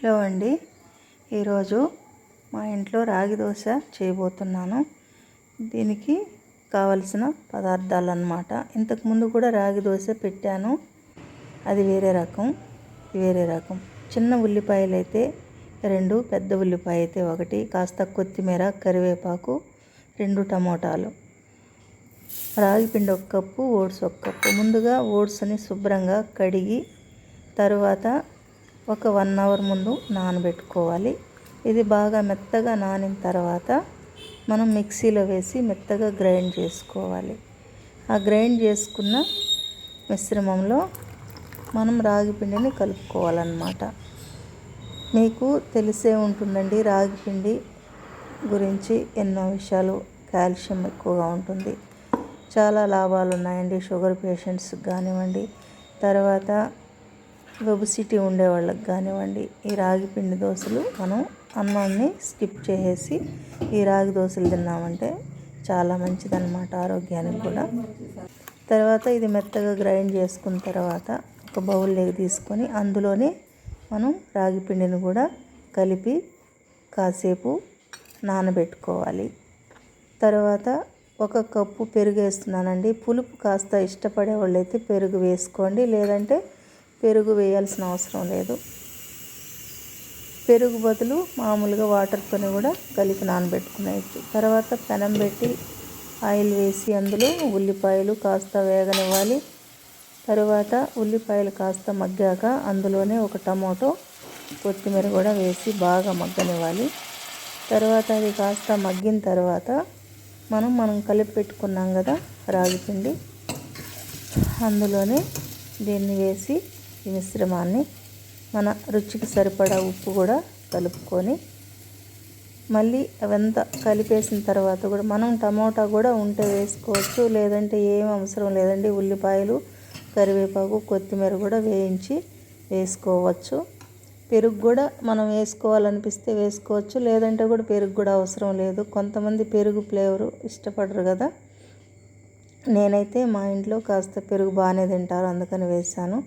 Hello అండి, ఈరోజు మా ఇంట్లో రాగి దోశ చేయబోతున్నాను. దీనికి కావలసిన పదార్థాలు అన్నమాట. ఇంతకుముందు కూడా రాగి దోశ పెట్టాను, అది వేరే రకం, వేరే రకం. చిన్న ఉల్లిపాయలు అయితే 2, పెద్ద ఉల్లిపాయ అయితే 1, కాస్త కొత్తిమీర, కరివేపాకు, 2 టమోటాలు, రాగి పిండి 1 కప్పు, ఓట్స్ 1 కప్పు. ముందుగా ఓట్స్ని శుభ్రంగా కడిగి తర్వాత ఒక 1 అవర్ ముందు నానబెట్టుకోవాలి. ఇది బాగా మెత్తగా నానిన తర్వాత మనం మిక్సీలో వేసి మెత్తగా గ్రైండ్ చేసుకోవాలి. ఆ గ్రైండ్ చేసుకున్న మిశ్రమంలో మనం రాగి పిండిని కలుపుకోవాలన్నమాట. మీకు తెలిసే ఉంటుందండి, రాగి పిండి గురించి ఎన్నో విషయాలు. కాల్షియం ఎక్కువగా ఉంటుంది, చాలా లాభాలు ఉన్నాయండి. షుగర్ పేషెంట్స్కి కానివ్వండి, తర్వాత ఒబెసిటీ ఉండే వాళ్ళకి కానివ్వండి, ఈ రాగి పిండి దోశలు మనం అన్నాన్ని స్కిప్ చేసేసి ఈ రాగి దోశలు తిన్నామంటే చాలా మంచిదన్నమాట ఆరోగ్యానికి కూడా. తర్వాత ఇది మెత్తగా గ్రైండ్ చేసుకున్న తర్వాత ఒక బౌల్లోకి తీసుకొని అందులోనే మనం రాగి పిండిని కూడా కలిపి కాసేపు నానబెట్టుకోవాలి. తర్వాత 1 కప్పు పెరుగు వేస్తున్నానండి. పులుపు కాస్త ఇష్టపడే వాళ్ళైతే పెరుగు వేసుకోండి, లేదంటే పెరుగు వేయాల్సిన అవసరం లేదు. పెరుగు బదులు మామూలుగా వాటర్తోనే కూడా కలిపి నానబెట్టుకునేయచ్చు. తర్వాత పెనం పెట్టి ఆయిల్ వేసి అందులో ఉల్లిపాయలు కాస్త వేగనివ్వాలి. తర్వాత ఉల్లిపాయలు కాస్త మగ్గాక అందులోనే 1 టమోటో, కొత్తిమీర కూడా వేసి బాగా మగ్గనివ్వాలి. తర్వాత అది కాస్త మగ్గిన తర్వాత మనం కలిపి పెట్టుకున్నాం కదా రాగి పిండి, అందులోనే దీన్ని వేసి ఈ మిశ్రమాన్ని మన రుచికి సరిపడా ఉప్పు కూడా కలుపుకొని మళ్ళీ అవంతా కలిపేసిన తర్వాత కూడా మనం టమోటా కూడా ఉంటే వేసుకోవచ్చు, లేదంటే ఏం అవసరం లేదండి. ఉల్లిపాయలు, కరివేపాకు, కొత్తిమీర కూడా వేయించి వేసుకోవచ్చు. పెరుగు కూడా మనం వేసుకోవాలనిపిస్తే వేసుకోవచ్చు, లేదంటే కూడా పెరుగు కూడా అవసరం లేదు. కొంతమంది పెరుగు ఫ్లేవరు ఇష్టపడరు కదా. నేనైతే మా ఇంట్లో కాస్త పెరుగు బాగానే తింటారు, అందుకని వేసాను.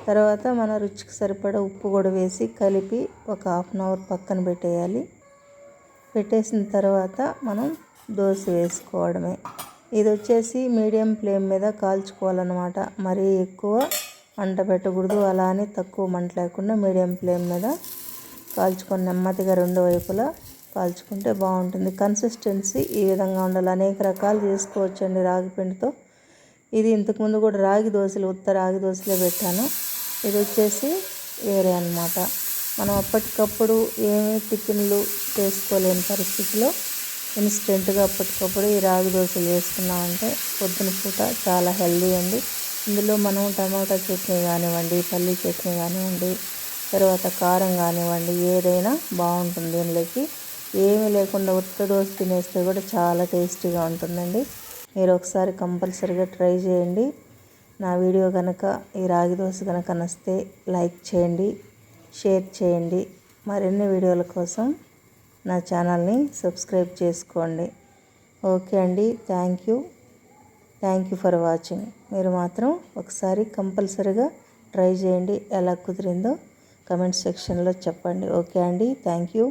తర్వాత మన రుచికి సరిపడా ఉప్పు కూడా వేసి కలిపి ఒక 1/2 అవర్ పక్కన పెట్టేయాలి. పెట్టేసిన తర్వాత మనం దోశ వేసుకోవడమే. ఇది వచ్చేసి మీడియం ఫ్లేమ్ మీద కాల్చుకోవాలన్నమాట. మరీ ఎక్కువ మంట పెట్టకూడదు, అలా అని తక్కువ మంట లేకుండా మీడియం ఫ్లేమ్ మీద కాల్చుకొని నెమ్మదిగా 2 వైపులా కాల్చుకుంటే బాగుంటుంది. కన్సిస్టెన్సీ ఈ విధంగా ఉండాలి. అనేక రకాలు చేసుకోవచ్చండి రాగి పిండితో. ఇది ఇంతకుముందు కూడా రాగి దోశలు, ఉత్త రాగి దోశలే పెట్టాను. ఇది వచ్చేసి వేరే అన్నమాట. మనం అప్పటికప్పుడు ఏమీ టిఫిన్లు చేసుకోలేని పరిస్థితిలో ఇన్స్టెంట్గా అప్పటికప్పుడు ఈ రాగి దోశలు వేసుకున్నామంటే పొద్దున పూట చాలా హెల్దీ అండి. ఇందులో మనం టమాటా చట్నీ కానివ్వండి, పల్లీ చట్నీ కానివ్వండి, తర్వాత కారం కానివ్వండి, ఏదైనా బాగుంటుంది. దీనిలోకి ఏమీ లేకుండా ఉత్త దోశ తినేస్తే కూడా చాలా టేస్టీగా ఉంటుందండి. మీరు ఒకసారి కంపల్సరీగా ట్రై చేయండి. నా వీడియో కనుక, ఈ రాగి దోశ కనుక నచ్చితే లైక్ చేయండి, షేర్ చేయండి. మరిన్ని వీడియోల కోసం నా ఛానల్ని సబ్స్క్రైబ్ చేసుకోండి. ఓకే అండి, థ్యాంక్ యూ ఫర్ వాచింగ్. మీరు మాత్రం ఒకసారి కంపల్సరీగా ట్రై చేయండి. ఎలా కుదిరిందో కమెంట్ సెక్షన్లో చెప్పండి. ఓకే అండి, థ్యాంక్ యూ.